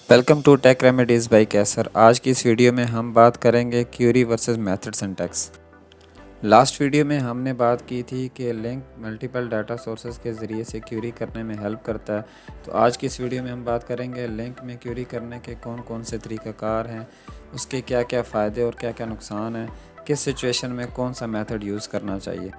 Welcome to tech remedies by Kaiser. आज की इस वीडियो में हम बात करेंगे query versus method syntax. Last video में हमने बात की थी कि लिंक मल्टीपल डाटा सोर्सेज के ज़रिए से क्यूरी करने में हेल्प करता है। तो आज की इस वीडियो में हम बात करेंगे लिंक में क्यूरी करने के कौन कौन से तरीक़ाकार हैं, उसके क्या क्या फ़ायदे और क्या क्या नुकसान हैं, किस सिचुएशन में कौन सा मेथड यूज़ करना चाहिए।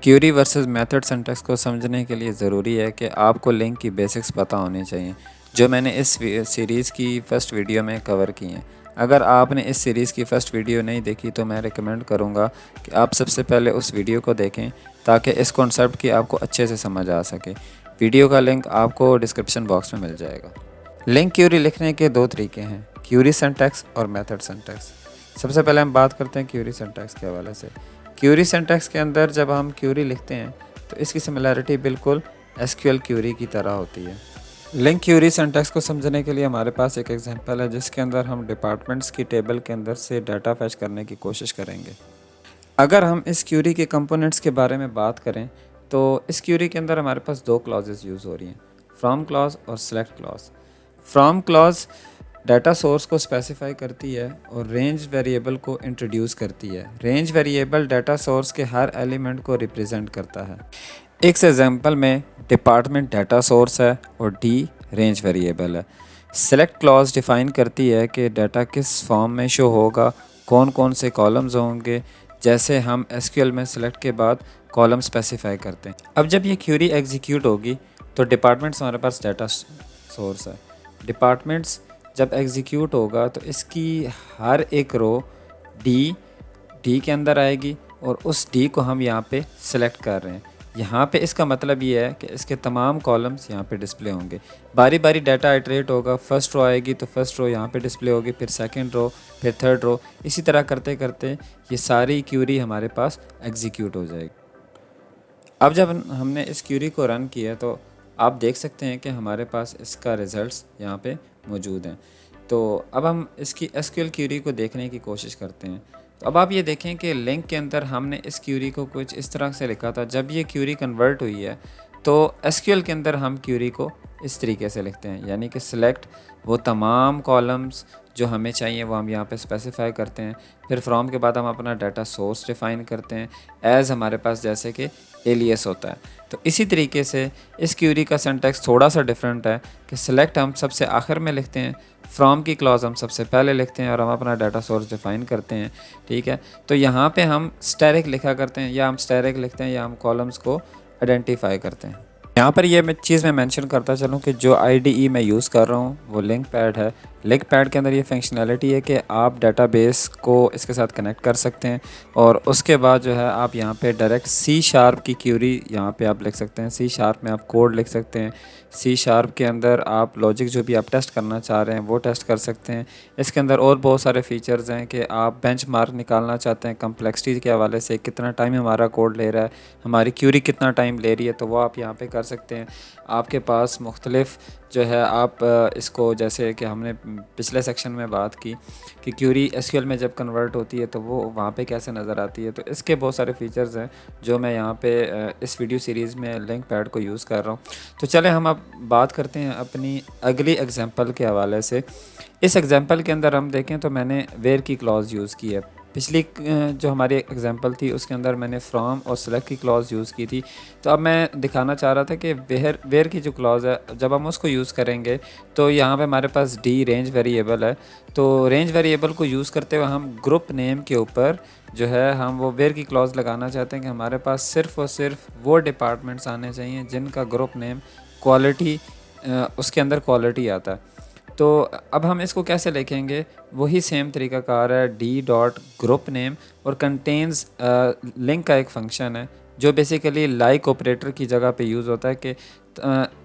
क्यूरी वर्सेस मेथड सिंटैक्स को समझने के लिए ज़रूरी है कि आपको लिंक की बेसिक्स पता होनी चाहिए, जो मैंने इस सीरीज़ की फ़र्स्ट वीडियो में कवर की हैं। अगर आपने इस सीरीज़ की फ़र्स्ट वीडियो नहीं देखी तो मैं रिकमेंड करूँगा कि आप सबसे पहले उस वीडियो को देखें ताकि इस कॉन्सेप्ट की आपको अच्छे से समझ आ सके। वीडियो का लिंक आपको डिस्क्रिप्शन बॉक्स में मिल जाएगा। लिंक क्यूरी लिखने के दो तरीके हैं, क्यूरी सिंटैक्स और मेथड सिंटैक्स। सबसे पहले हम बात करते हैं क्यूरी सिंटैक्स के हवाले से। क्यूरी सिंटैक्स के अंदर जब हम क्यूरी लिखते हैं तो इसकी सिमिलरिटी बिल्कुल एसक्यूएल क्यूरी की तरह होती है। लिंक क्यूरी सिंटैक्स को समझने के लिए हमारे पास एक एग्जांपल है जिसके अंदर हम डिपार्टमेंट्स की टेबल के अंदर से डाटा फैच करने की कोशिश करेंगे। अगर हम इस क्यूरी के कंपोनेंट्स के बारे में बात करें तो इस क्यूरी के अंदर हमारे पास दो क्लॉजेस यूज़ हो रही हैं, फ्रॉम क्लॉज और select clause. From clause data source को स्पेसिफाई करती है और रेंज वेरिएबल को इंट्रोड्यूस करती है। रेंज वेरिएबल डाटा सोर्स के हर एलिमेंट को रिप्रेजेंट करता है। एक एग्जांपल में डिपार्टमेंट डाटा सोर्स है और डी रेंज वेरिएबल है। सेलेक्ट क्लॉज डिफाइन करती है कि डाटा किस फॉर्म में शो होगा, कौन कौन से कॉलम्स होंगे, जैसे हम एसक्यूएल में सेलेक्ट के बाद कॉलम स्पेसिफाई करते हैं। अब जब ये क्यूरी एग्जीक्यूट होगी तो डिपार्टमेंट्स हमारे पास डाटा सोर्स है। डिपार्टमेंट्स जब एग्जीक्यूट होगा तो इसकी हर एक रो डी के अंदर आएगी और उस डी को हम यहाँ पे सेलेक्ट कर रहे हैं। यहाँ पे इसका मतलब ये है कि इसके तमाम कॉलम्स यहाँ पे डिस्प्ले होंगे। बारी बारी डाटा आइटरेट होगा, फर्स्ट रो आएगी तो फर्स्ट रो यहाँ पे डिस्प्ले होगी, फिर सेकंड रो, फिर थर्ड रो, इसी तरह करते करते ये सारी क्यूरी हमारे पास एग्जीक्यूट हो जाएगी। अब जब हमने इस क्यूरी को रन किया तो आप देख सकते हैं कि हमारे पास इसका रिज़ल्ट्स यहाँ पे मौजूद हैं। तो अब हम इसकी एसक्यूएल क्यूरी को देखने की कोशिश करते हैं। तो अब आप ये देखें कि लिंक के अंदर हमने इस क्यूरी को कुछ इस तरह से लिखा था। जब ये क्यूरी कन्वर्ट हुई है तो एसक्यूएल के अंदर हम क्यूरी को इस तरीके से लिखते हैं, यानी कि सिलेक्ट वो तमाम कॉलम्स जो हमें चाहिए वो हम यहाँ पे स्पेसिफाई करते हैं। फिर फ्रॉम के बाद हम अपना डाटा सोर्स डिफ़ाइन करते हैं एज़ हमारे पास जैसे कि एलियस होता है। तो इसी तरीके से इस क्यूरी का सिंटैक्स थोड़ा सा डिफरेंट है कि सिलेक्ट हम सबसे आखिर में लिखते हैं, फ्रॉम की क्लॉज हम सबसे पहले लिखते हैं और हम अपना डाटा सोर्स डिफ़ाइन करते हैं। ठीक है, तो यहाँ पे हम स्टैटिक लिखा करते हैं, या हम स्टैटिक लिखते हैं या हम कॉलम्स को आइडेंटिफाई करते हैं। यहाँ पर ये चीज़ मैं मेंशन करता चलूँ कि जो आईडीई मैं यूज़ कर रहा हूँ वो लिंक पैड है। लिंक पैड के अंदर ये फंक्शनैलिटी है कि आप डाटाबेस को इसके साथ कनेक्ट कर सकते हैं और उसके बाद जो है आप यहाँ पे डायरेक्ट सी शार्प की क्यूरी यहाँ पे आप लिख सकते हैं। सी शार्प में आप कोड लिख सकते हैं। सी शार्प के अंदर आप लॉजिक जो भी आप टेस्ट करना चाह रहे हैं वो टेस्ट कर सकते हैं। इसके अंदर और बहुत सारे फीचर्स हैं कि आप बेंचमार्क निकालना चाहते हैं कम्प्लेक्सिटी के हवाले से, कितना टाइम हमारा कोड ले रहा है, हमारी क्यूरी कितना टाइम ले रही है, तो वो आप यहाँ पे कर सकते हैं। आपके पास मुख्तलिफ जो है आप इसको, जैसे कि हमने पिछले सेक्शन में बात की कि क्यूरी एसक्यूएल में जब कन्वर्ट होती है तो वो वहाँ पे कैसे नज़र आती है, तो इसके बहुत सारे फीचर्स हैं जो मैं यहाँ पे इस वीडियो सीरीज़ में लिंक पैड को यूज़ कर रहा हूँ। तो चले हम अब बात करते हैं अपनी अगली एग्जांपल के हवाले से। इस एग्जांपल के अंदर हम देखें तो मैंने वेयर की क्लॉज यूज़ की है। पिछली जो हमारी एग्जांपल थी उसके अंदर मैंने फ्रॉम और सेलेक्ट की क्लॉज यूज़ की थी। तो अब मैं दिखाना चाह रहा था कि वेयर की जो क्लॉज है जब हम उसको यूज़ करेंगे तो यहाँ पे हमारे पास डी रेंज वेरिएबल है। तो रेंज वेरिएबल को यूज़ करते हुए हम ग्रुप नेम के ऊपर जो है हम वो वेयर की क्लॉज लगाना चाहते हैं कि हमारे पास सिर्फ़ और सिर्फ वो डिपार्टमेंट्स आने चाहिए जिनका ग्रुप नेम क्वालिटी, उसके अंदर क्वालिटी आता है। तो अब हम इसको कैसे लिखेंगे, वही सेम तरीक़ाकार है, डी डॉट ग्रुप नेम और कंटेन्स लिंक का एक फंक्शन है जो बेसिकली लाइक ऑपरेटर की जगह पे यूज़ होता है कि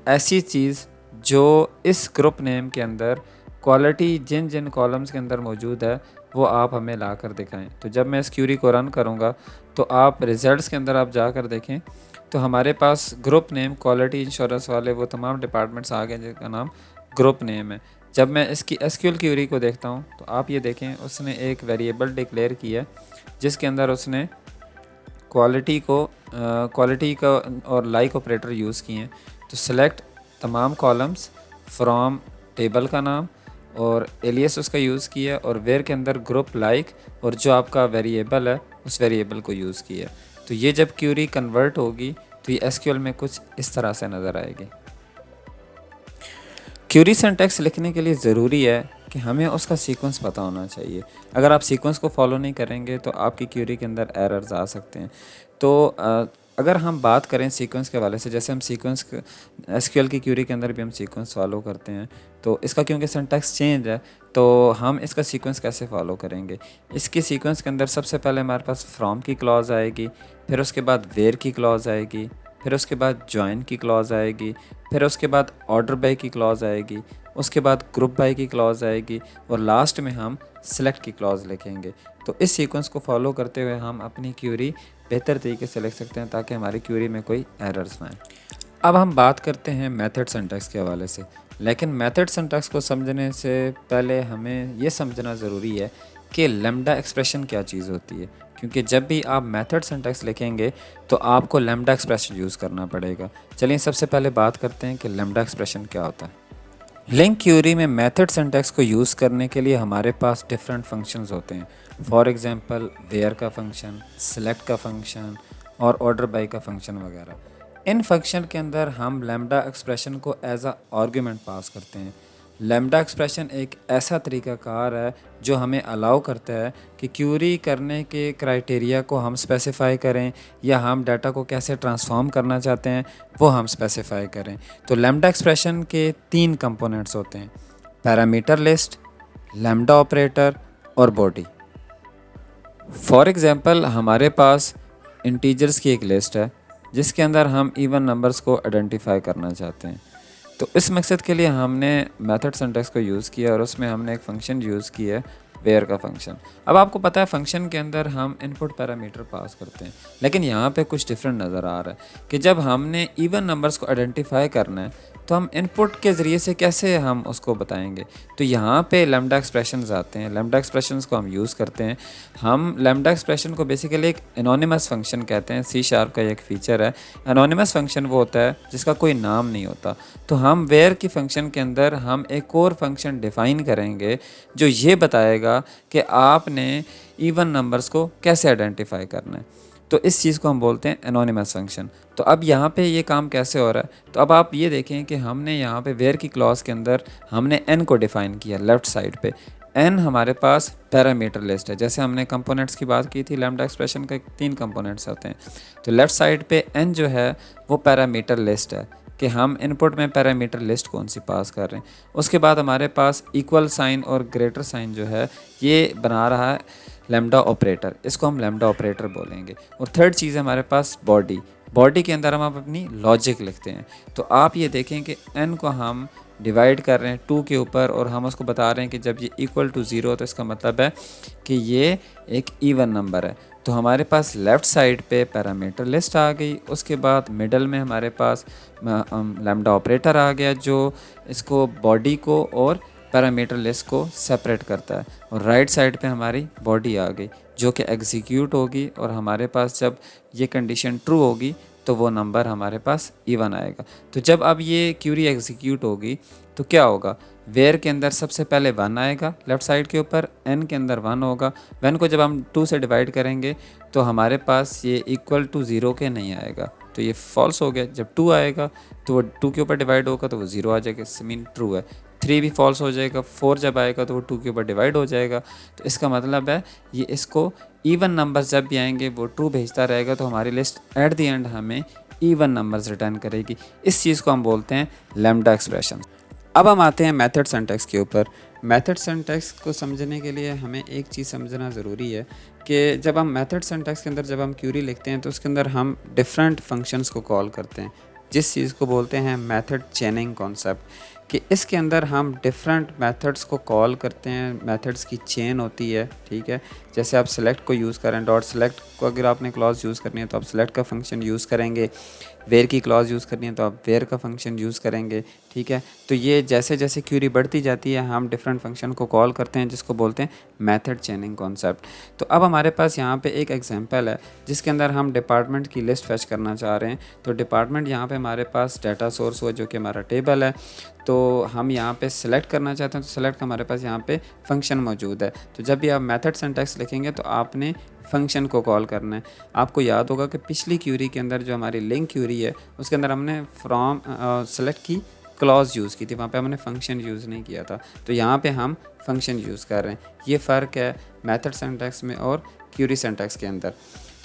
ऐसी चीज़ जो इस ग्रुप नेम के अंदर क्वालिटी जिन जिन कॉलम्स के अंदर मौजूद है वो आप हमें ला कर दिखाएँ। तो जब मैं इस क्यूरी को रन करूँगा तो आप रिज़ल्ट्स के अंदर आप जाकर देखें तो हमारे पास ग्रुप नेम क्वालिटी इंश्योरेंस वाले वो तमाम डिपार्टमेंट्स आ गए जिनका नाम ग्रुप नेम है। जब मैं इसकी एसक्यूएल क्यूरी को देखता हूँ तो आप ये देखें उसने एक वेरिएबल डिक्लेयर किया जिसके अंदर उसने क्वालिटी का और लाइक ऑपरेटर यूज़ किए हैं। तो सेलेक्ट तमाम कॉलम्स, फ्रॉम टेबल का नाम और एलियस उसका यूज़ किया और वेयर के अंदर ग्रुप लाइक और जो आपका वेरिएबल है उस वेरिएबल को यूज़ किया। तो ये जब क्यूरी कन्वर्ट होगी तो ये एसक्यूएल में कुछ इस तरह से नज़र आएगी। क्यूरी सिंटैक्स लिखने के लिए ज़रूरी है कि हमें उसका सीक्वेंस पता होना चाहिए। अगर आप सीक्वेंस को फॉलो नहीं करेंगे तो आपकी क्यूरी के अंदर एरर्स आ सकते हैं। तो अगर हम बात करें सीक्वेंस के हवाले से, जैसे हम सीक्वेंस एसक्यूएल की क्यूरी के अंदर भी हम सीक्वेंस फॉलो करते हैं, तो इसका क्योंकि सिंटैक्स चेंज है तो हम इसका सीक्वेंस कैसे फॉलो करेंगे। इसकी सीक्वेंस के अंदर सबसे पहले हमारे पास फ्रॉम की क्लॉज आएगी, फिर उसके बाद वेयर की क्लॉज आएगी, फिर उसके बाद जॉइन की क्लॉज आएगी, फिर उसके बाद ऑर्डर बाय की क्लॉज आएगी, उसके बाद ग्रुप बाय की क्लॉज आएगी और लास्ट में हम सेलेक्ट की क्लॉज लिखेंगे। तो इस सीक्वेंस को फॉलो करते हुए हम अपनी क्यूरी बेहतर तरीके से लिख सकते हैं ताकि हमारी क्यूरी में कोई एरर्स ना आए। अब हम बात करते हैं मेथड सिंटैक्स के हवाले से, लेकिन मेथड सिंटैक्स को समझने से पहले हमें ये समझना ज़रूरी है कि लैम्डा एक्सप्रेशन क्या चीज़ होती है, क्योंकि जब भी आप मेथड सिंटैक्स लिखेंगे तो आपको लैम्डा एक्सप्रेशन यूज़ करना पड़ेगा। चलिए सबसे पहले बात करते हैं कि लैम्डा एक्सप्रेशन क्या होता है। लिंक क्यूरी में मेथड सिंटैक्स को यूज़ करने के लिए हमारे पास डिफरेंट फंक्शंस होते हैं। फॉर एग्जांपल वेयर का फंक्शन, सेलेक्ट का फंक्शन और ऑर्डर बाय का फंक्शन वगैरह। इन फंक्शन के अंदर हम लैम्डा एक्सप्रेशन को एज अ आर्गुमेंट पास करते हैं। लैम्डा एक्सप्रेशन एक ऐसा तरीक़ाकार है जो हमें अलाउ करता है कि क्यूरी करने के क्राइटेरिया को हम स्पेसिफ़ाई करें या हम डाटा को कैसे ट्रांसफॉर्म करना चाहते हैं वो हम स्पेसिफ़ाई करें। तो लैम्डा एक्सप्रेशन के 3 कंपोनेंट्स होते हैं, पैरामीटर लिस्ट, लैम्डा ऑपरेटर और बॉडी। फॉर एग्ज़ाम्पल हमारे पास इंटीजर्स की एक लिस्ट है जिसके अंदर हम इवन नंबर्स को आइडेंटिफाई करना चाहते हैं। तो इस मकसद के लिए हमने मेथड सिंटैक्स को यूज़ किया और उसमें हमने एक फ़ंक्शन यूज़ किया है, वेयर का फंक्शन। अब आपको पता है फंक्शन के अंदर हम इनपुट पैरामीटर पास करते हैं, लेकिन यहाँ पे कुछ डिफरेंट नज़र आ रहा है कि जब हमने इवन नंबर्स को आइडेंटिफाई करना है तो हम इनपुट के ज़रिए से कैसे हम उसको बताएंगे। तो यहाँ पे लैम्डा एक्सप्रेशंस आते हैं। लैम्डा एक्सप्रेशंस को हम यूज़ करते हैं। हम लैम्डा एक्सप्रेशन को बेसिकली एक एनोनिमस फंक्शन कहते हैं। सी शार्प का एक फ़ीचर है। एनोनिमस फंक्शन वो होता है जिसका कोई नाम नहीं होता। तो हम वेयर की फ़ंक्शन के अंदर हम एक और फंक्शन डिफ़ाइन करेंगे जो ये बताएगा कि आपने इवन नंबर्स को कैसे आइडेंटिफाई करना है। तो इस चीज़ को हम बोलते हैं एनोनिमस फंक्शन। तो अब यहाँ पे ये काम कैसे हो रहा है, तो अब आप ये देखें कि हमने यहाँ पे वेयर की क्लॉज के अंदर हमने n को डिफ़ाइन किया लेफ़्ट साइड पे। n हमारे पास पैरामीटर लिस्ट है। जैसे हमने कंपोनेंट्स की बात की थी, लैम्डा एक्सप्रेशन के 3 कंपोनेंट्स होते हैं। तो लेफ़्ट साइड पे n जो है वो पैरामीटर लिस्ट है कि हम इनपुट में पैरामीटर लिस्ट कौन सी पास कर रहे हैं। उसके बाद हमारे पास इक्वल साइन और ग्रेटर साइन जो है ये बना रहा है लैम्डा ऑपरेटर, इसको हम लैम्डा ऑपरेटर बोलेंगे। और थर्ड चीज़ है हमारे पास बॉडी। बॉडी के अंदर हम अपनी लॉजिक लिखते हैं। तो आप ये देखें कि n को हम डिवाइड कर रहे हैं 2 के ऊपर और हम उसको बता रहे हैं कि जब ये इक्वल टू 0 तो इसका मतलब है कि ये एक इवन नंबर है। तो हमारे पास लेफ़्ट साइड पे पैरामीटर लिस्ट आ गई। उसके बाद मिडल में हमारे पास लैम्डा ऑपरेटर आ गया जो इसको बॉडी को और पैरामीटर लिस्ट को सेपरेट करता है। और राइट साइड पे हमारी बॉडी आ गई जो कि एग्जीक्यूट होगी और हमारे पास जब ये कंडीशन ट्रू होगी तो वो नंबर हमारे पास इवन आएगा। तो जब अब ये क्यूरी एग्जीक्यूट होगी तो क्या होगा, वेयर के अंदर सबसे पहले 1 आएगा लेफ़्ट साइड के ऊपर, n के अंदर 1 होगा। 1 को जब हम 2 से डिवाइड करेंगे तो हमारे पास ये इक्वल टू 0 के नहीं आएगा, तो ये फॉल्स हो गया। जब 2 आएगा तो वो 2 के ऊपर डिवाइड होगा तो वो 0 आ जाएगा, इससे मीन ट्रू है। 3 भी फॉल्स हो जाएगा। 4 जब आएगा तो वो 2 के ऊपर डिवाइड हो जाएगा। तो इसका मतलब है ये इसको इवन नंबर्स जब भी आएंगे वो ट्रू भेजता रहेगा, तो हमारी लिस्ट एट द एंड हमें इवन नंबर्स रिटर्न करेगी। इस चीज़ को हम बोलते हैं लैम्डा एक्सप्रेशन। अब हम आते हैं मेथड सिंटैक्स के ऊपर। मेथड सिंटैक्स को समझने के लिए हमें एक चीज़ समझना ज़रूरी है कि जब हम मेथड सिंटैक्स के अंदर जब हम क्यूरी लिखते हैं तो उसके अंदर हम डिफरेंट फंक्शंस को कॉल करते हैं, जिस चीज़ को बोलते हैं मेथड चेनिंग कॉन्सेप्ट, कि इसके अंदर हम डिफरेंट मेथड्स को कॉल करते हैं। मेथड्स की चेन होती है, ठीक है। जैसे आप सेलेक्ट को यूज़ करें, डॉट सेलेक्ट को अगर आपने क्लॉज यूज़ करनी है तो आप सेलेक्ट का फंक्शन यूज़ करेंगे। वेयर की क्लॉज यूज़ करनी है तो आप वेयर का फंक्शन यूज़ करेंगे, ठीक है। तो ये जैसे जैसे क्यूरी बढ़ती जाती है हम डिफरेंट फंक्शन को कॉल करते हैं जिसको बोलते हैं मेथड चेनिंग कॉन्सेप्ट। तो अब हमारे पास यहाँ पे एक एग्जांपल है जिसके अंदर हम डिपार्टमेंट की लिस्ट फेच करना चाह रहे हैं। तो डिपार्टमेंट यहाँ पे हमारे पास डाटा सोर्स हुआ जो कि हमारा टेबल है। तो हम यहाँ पे सेलेक्ट करना चाहते हैं तो सेलेक्ट का हमारे पास यहाँ पे फंक्शन मौजूद है। तो जब भी आप मेथड सिंटैक्स लिखेंगे तो आपने फंक्शन को कॉल करना है। आपको याद होगा कि पिछली क्यूरी के अंदर जो हमारी लिंक क्यूरी है उसके अंदर हमने फ्रॉम सेलेक्ट की क्लॉज यूज़ की थी, वहाँ पे हमने फंक्शन यूज़ नहीं किया था। तो यहाँ पे हम फंक्शन यूज़ कर रहे हैं। ये फ़र्क है मेथड सिंटैक्स में और क्यूरी सिंटैक्स के अंदर।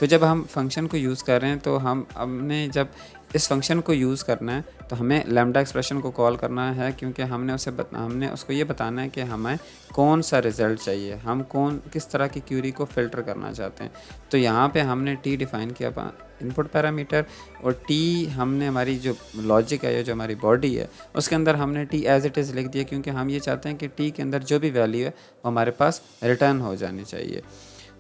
तो जब हम फंक्शन को यूज़ कर रहे हैं तो हमने जब इस फंक्शन को यूज़ करना है तो हमें लैम्डा एक्सप्रेशन को कॉल करना है, क्योंकि हमने उसको ये बताना है कि हमें कौन सा रिज़ल्ट चाहिए, हम किस तरह की क्यूरी को फ़िल्टर करना चाहते हैं। तो यहाँ पे हमने टी डिफ़ाइन किया इनपुट पैरामीटर, और टी हमने हमारी जो लॉजिक है या जो हमारी बॉडी है उसके अंदर हमने टी एज़ इट इज़ लिख दिया, क्योंकि हम ये चाहते हैं कि टी के अंदर जो भी वैल्यू है वो हमारे पास रिटर्न हो जानी चाहिए।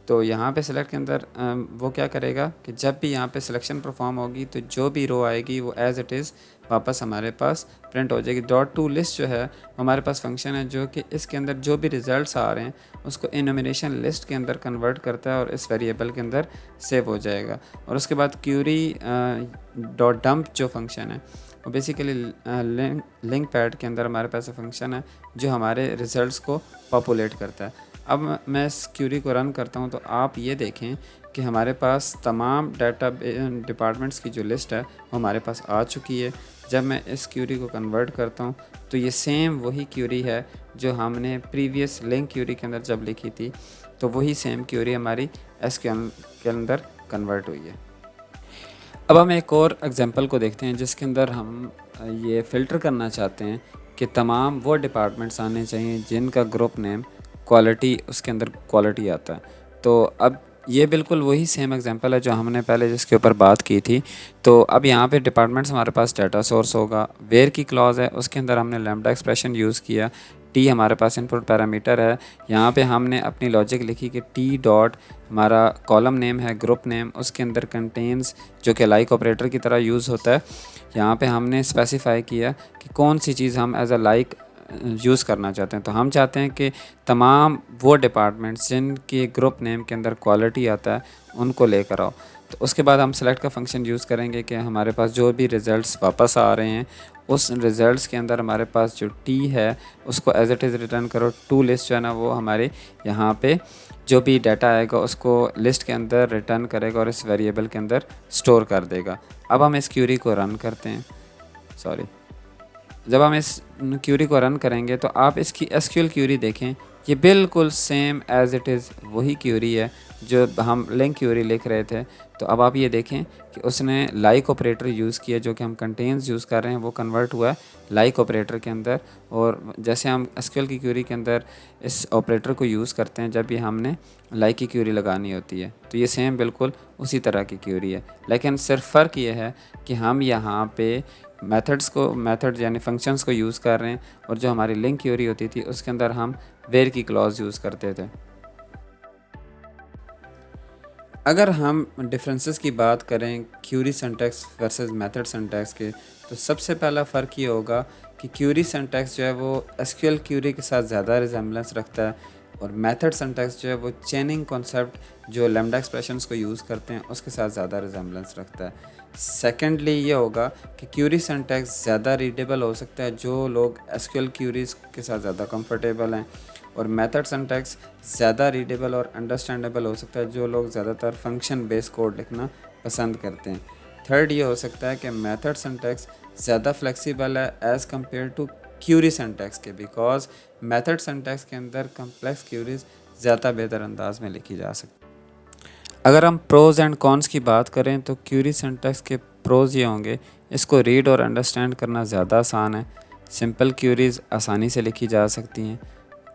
तो यहाँ पे सेलेक्ट के अंदर वो क्या करेगा कि जब भी यहाँ पे सिलेक्शन परफॉर्म होगी तो जो भी रो आएगी वो एज़ इट इज़ वापस हमारे पास प्रिंट हो जाएगी। डॉट टू लिस्ट जो है हमारे पास फंक्शन है जो कि इसके अंदर जो भी रिज़ल्ट्स आ रहे हैं उसको इनोमिनेशन लिस्ट के अंदर कन्वर्ट करता है और इस वेरिएबल के अंदर सेव हो जाएगा। और उसके बाद क्यूरी डॉट डंप जो फंक्शन है वो बेसिकली लिंक पैड के अंदर हमारे पास फंक्शन है जो हमारे रिज़ल्ट्स को पॉपुलेट करता है। अब मैं इस क्यूरी को रन करता हूं तो आप ये देखें कि हमारे पास तमाम डाटा डिपार्टमेंट्स की जो लिस्ट है वो हमारे पास आ चुकी है। जब मैं इस क्यूरी को कन्वर्ट करता हूं तो ये सेम वही क्यूरी है जो हमने प्रीवियस लिंक क्यूरी के अंदर जब लिखी थी, तो वही सेम क्यूरी हमारी एसक्यूएल के अंदर कन्वर्ट हुई है। अब हम एक और एग्जांपल को देखते हैं जिसके अंदर हम ये फ़िल्टर करना चाहते हैं कि तमाम वो डिपार्टमेंट्स आने चाहिए जिनका ग्रुप नेम क्वालिटी, उसके अंदर क्वालिटी आता है। तो अब ये बिल्कुल वही सेम एग्जांपल है जो हमने पहले जिसके ऊपर बात की थी। तो अब यहाँ पे डिपार्टमेंट्स हमारे पास डाटा सोर्स होगा, वेयर की क्लॉज है उसके अंदर हमने लैम्डा एक्सप्रेशन यूज़ किया, टी हमारे पास इनपुट पैरामीटर है। यहाँ पे हमने अपनी लॉजिक लिखी कि टी डॉट हमारा कॉलम नेम है ग्रुप नेम, उसके अंदर कंटेन्स जो कि लाइक ऑपरेटर की तरह यूज़ होता है। यहाँ पे हमने स्पेसिफाई किया कि कौन सी चीज़ हम एज अ लाइक यूज़ करना चाहते हैं। तो हम चाहते हैं कि तमाम वो डिपार्टमेंट्स जिनके ग्रुप नेम के अंदर क्वालिटी आता है उनको लेकर आओ। तो उसके बाद हम सेलेक्ट का फंक्शन यूज़ करेंगे कि हमारे पास जो भी रिज़ल्ट्स वापस आ रहे हैं उस रिज़ल्ट्स के अंदर हमारे पास जो टी है उसको एज इट इज़ रिटर्न करो। टू लिस्ट जो है ना वो हमारे यहाँ पे जो भी डाटा आएगा उसको लिस्ट के अंदर रिटर्न करेगा और इस वेरिएबल के अंदर स्टोर कर देगा। अब हम इस क्यूरी को रन करते हैं, जब हम इस क्यूरी को रन करेंगे तो आप इसकी एसक्यूएल क्यूरी देखें, ये बिल्कुल सेम एज़ इट इज़ वही क्यूरी है जो हम लिंक क्यूरी लिख रहे थे। तो अब आप ये देखें कि उसने लाइक ऑपरेटर यूज़ किया, जो कि हम कंटेन्स यूज़ कर रहे हैं वो कन्वर्ट हुआ है लाइक ऑपरेटर के अंदर। और जैसे हम एसक्यूएल की क्यूरी के अंदर इस ऑपरेटर को यूज़ करते हैं जब भी हमने लाइक की क्यूरी लगानी होती है, तो ये सेम बिल्कुल उसी तरह की क्यूरी है। लेकिन सिर्फ फ़र्क ये है कि हम यहाँ पे मेथड यानी फंक्शंस को यूज़ कर रहे हैं और जो हमारी लिंक क्यूरी होती थी उसके अंदर हम वेयर की क्लॉज यूज़ करते थे। अगर हम डिफरेंसेस की बात करें query syntax versus method syntax के, तो सबसे पहला फ़र्क ये होगा कि क्यूरी सिंटैक्स जो है वो एसक्यूएल क्यूरी के साथ ज़्यादा रिजेम्बलेंस रखता है और मेथड सिंटैक्स जो है वो चेनिंग कॉन्सेप्ट जो लैम्डा एक्सप्रेशंस को यूज़ करते हैं उसके साथ ज़्यादा रिजेम्बलेंस रखता है। सेकेंडली ये होगा कि क्यूरी सिंटैक्स ज़्यादा रीडेबल हो सकता है जो लोग एसक्यूएल क्यूरीज के साथ ज़्यादा कंफर्टेबल हैं, और मेथड सिंटैक्स ज़्यादा रीडेबल और अंडरस्टैंडेबल हो सकता है जो लोग ज़्यादातर फंक्शन बेस्ड कोड लिखना पसंद करते हैं। थर्ड ये हो सकता है कि मेथड सिंटैक्स ज़्यादा फ्लेक्सिबल है as compare to query syntax के, बिकॉज मेथड सिंटैक्स के अंदर कम्प्लेक्स क्यूरीज ज़्यादा बेहतर अंदाज में लिखी जा सकती है। अगर हम प्रोज़ एंड कॉन्स की बात करें तो क्यूरी सिंटैक्स के प्रोज़ ये होंगे, इसको रीड और अंडरस्टैंड करना ज़्यादा आसान है, सिंपल क्यूरीज़ आसानी से लिखी जा सकती हैं।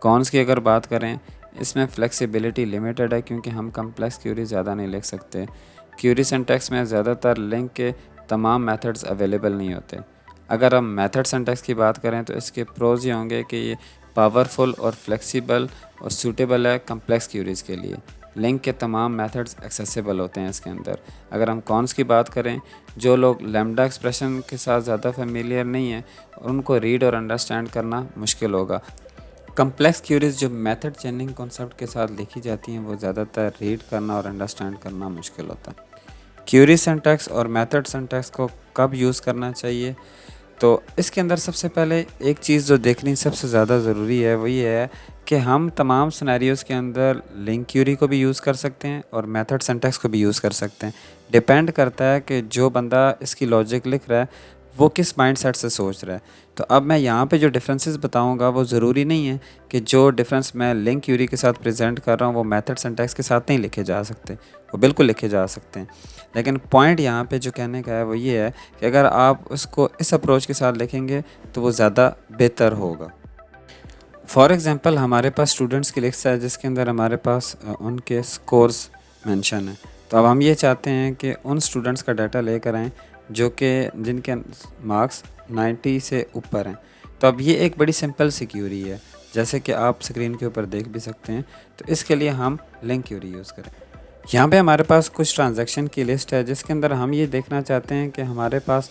कॉन्स की अगर बात करें इसमें फ्लेक्सिबिलिटी लिमिटेड है क्योंकि हम कम्प्लेक्स क्यूरी ज़्यादा नहीं लिख सकते। क्यूरी सिंटैक्स में ज़्यादातर लिंक के तमाम मेथड्स अवेलेबल नहीं होते। अगर हम मेथड सिंटैक्स की बात करें तो इसके प्रोज़ ये होंगे कि ये पावरफुल और फ्लेक्सिबल और सूटेबल है कम्प्लेक्स क्यूरीज़ के लिए। लिंक के तमाम मेथड्स एक्सेसिबल होते हैं इसके अंदर। अगर हम कॉन्स की बात करें, जो लोग लैम्ब्डा एक्सप्रेशन के साथ ज़्यादा फेमिलियर नहीं हैं उनको रीड और अंडरस्टैंड करना मुश्किल होगा। कम्प्लेक्स क्यूरीज जो मेथड चेनिंग कॉन्सेप्ट के साथ लिखी जाती हैं वो ज़्यादातर रीड करना और अंडरस्टैंड करना मुश्किल होता है। क्यूरी सिंटैक्स और मेथड सिंटैक्स को कब यूज़ करना चाहिए, तो इसके अंदर सबसे पहले एक चीज़ जो देखनी सबसे ज़्यादा ज़रूरी है वो ये है कि हम तमाम सिनेरियोज़ के अंदर लिंक क्यूरी को भी यूज़ कर सकते हैं और मेथड सिंटैक्स को भी यूज़ कर सकते हैं। डिपेंड करता है कि जो बंदा इसकी लॉजिक लिख रहा है वो किस माइंडसेट से सोच रहा है। तो अब मैं यहाँ पे जो डिफरेंसेस बताऊँगा वो ज़रूरी नहीं है कि जो डिफरेंस मैं लिंक क्यूरी के साथ प्रेजेंट कर रहा हूँ वो मेथड सिंटैक्स के साथ नहीं लिखे जा सकते, वो बिल्कुल लिखे जा सकते हैं। लेकिन पॉइंट यहाँ पे जो कहने का है वो ये है कि अगर आप उसको इस अप्रोच के साथ लिखेंगे तो वो ज़्यादा बेहतर होगा। फॉर एग्ज़ाम्पल हमारे पास स्टूडेंट्स की लिस्ट है जिसके अंदर हमारे पास उनके स्कोर्स मेंशन है। तो अब हम ये चाहते हैं कि उन स्टूडेंट्स का डाटा लेकर आएँ जो कि जिनके मार्क्स 90 से ऊपर हैं। तो अब ये एक बड़ी सिंपल सी क्यूरी है, जैसे कि आप स्क्रीन के ऊपर देख भी सकते हैं। तो इसके लिए हम लिंक क्यूरी यूज़ करें। यहाँ पे हमारे पास कुछ ट्रांजैक्शन की लिस्ट है जिसके अंदर हम ये देखना चाहते हैं कि हमारे पास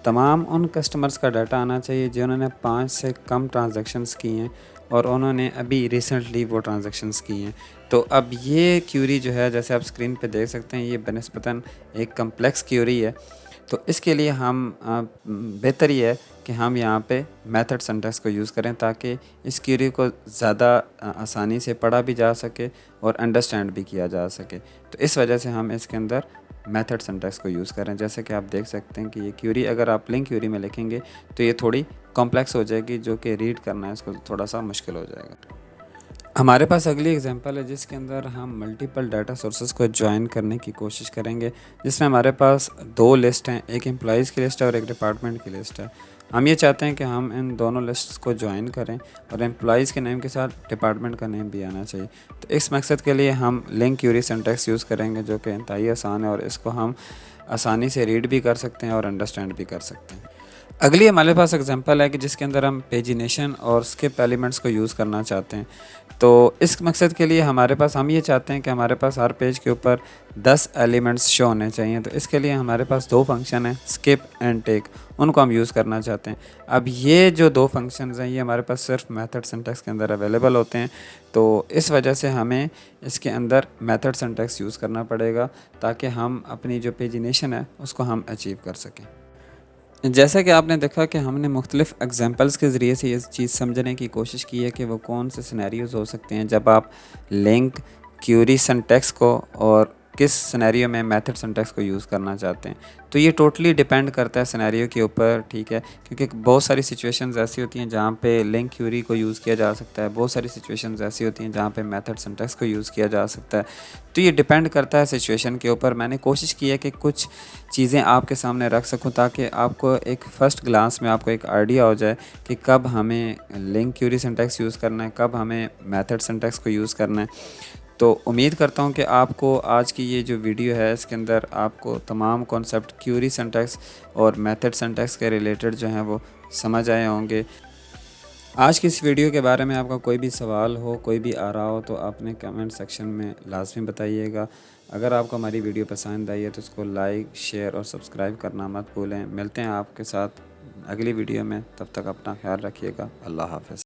तमाम उन कस्टमर्स का डाटा आना चाहिए जिन्होंने 5 से कम ट्रांजैक्शंस की हैं और उन्होंने अभी रिसेंटली वो ट्रांजैक्शंस की हैं। तो अब ये क्यूरी जो है, जैसे आप स्क्रीन पे देख सकते हैं, ये बनिस्बतन एक कम्प्लेक्स क्यूरी है। तो इसके लिए हम बेहतर ये है कि हम यहाँ पे मेथड सिंटैक्स को यूज़ करें ताकि इस क्यूरी को ज़्यादा आसानी से पढ़ा भी जा सके और अंडरस्टैंड भी किया जा सके। तो इस वजह से हम इसके अंदर मेथड सिंटैक्स को यूज़ करें। जैसे कि आप देख सकते हैं कि ये क्यूरी अगर आप लिंक क्यूरी में लिखेंगे तो ये थोड़ी कॉम्प्लेक्स हो जाएगी, जो कि रीड करना है इसको थोड़ा सा मुश्किल हो जाएगा। हमारे पास अगली एग्जांपल है जिसके अंदर हम मल्टीपल डाटा सोर्सेज को ज्वाइन करने की कोशिश करेंगे, जिसमें हमारे पास दो लिस्ट हैं, एक एम्प्लॉइज़ की लिस्ट है और एक डिपार्टमेंट की लिस्ट है। हम ये चाहते हैं कि हम इन दोनों लिस्ट्स को ज्वाइन करें और एम्प्लॉइज़ के नेम के साथ डिपार्टमेंट का नेम भी आना चाहिए। तो इस मकसद के लिए हम लिंक क्यूरी सिंटैक्स यूज़ करेंगे जो कि इंतहाई आसान है और इसको हम आसानी से रीड भी कर सकते हैं और अंडरस्टैंड भी कर सकते हैं। अगली हमारे पास एग्जांपल है कि जिसके अंदर हम पेजिनेशन और स्किप एलिमेंट्स को यूज़ करना चाहते हैं। तो इस मकसद के लिए हमारे पास हम ये चाहते हैं कि हमारे पास हर पेज के ऊपर 10 एलिमेंट्स शो होने चाहिए। तो इसके लिए हमारे पास दो फंक्शन हैं, स्किप एंड टेक, उनको हम यूज़ करना चाहते हैं। अब ये जो दो फंक्शंस हैं ये हमारे पास सिर्फ मेथड सिंटैक्स के अंदर अवेलेबल होते हैं। तो इस वजह से हमें इसके अंदर मेथड सिंटैक्स यूज़ करना पड़ेगा ताकि हम अपनी जो पेजिनेशन है उसको हम अचीव कर सकें। जैसा कि आपने देखा कि हमने मुख्तलिफ़ एग्जांपल्स के ज़रिए से ये चीज़ समझने की कोशिश की है कि वो कौन से सिनेरियोज़ हो सकते हैं जब आप लिंक क्यूरी सिंटैक्स को और किस सिनेरियो में मेथड सिंटैक्स को यूज़ करना चाहते हैं। तो ये टोटली डिपेंड करता है सिनेरियो के ऊपर, ठीक है, क्योंकि बहुत सारी सिचुएशंस ऐसी होती हैं जहाँ पे लिंक क्यूरी को यूज़ किया जा सकता है, बहुत सारी सिचुएशंस ऐसी होती हैं जहाँ पे मेथड सिंटैक्स को यूज़ किया जा सकता है। तो ये डिपेंड करता है सिचुएशन के ऊपर। मैंने कोशिश की है कि कुछ चीज़ें आपके सामने रख सकूं ताकि आपको एक फ़र्स्ट ग्लांस में आपको एक आइडिया हो जाए कि कब हमें लिंक क्यूरी सिंटैक्स यूज़ करना है, कब हमें मेथड सिंटैक्स को यूज़ करना है। तो उम्मीद करता हूं कि आपको आज की ये जो वीडियो है इसके अंदर आपको तमाम कॉन्सेप्ट क्यूरी सिंटैक्स और मेथड सिंटैक्स के रिलेटेड जो हैं वो समझ आए होंगे। आज की इस वीडियो के बारे में आपका कोई भी सवाल हो, कोई भी आ रहा हो तो आपने कमेंट सेक्शन में लाजमी बताइएगा। अगर आपको हमारी वीडियो पसंद आई है तो उसको लाइक, शेयर और सब्सक्राइब करना मत भूलें। मिलते हैं आपके साथ अगली वीडियो में, तब तक अपना ख्याल रखिएगा। अल्लाह हाफ़िज़।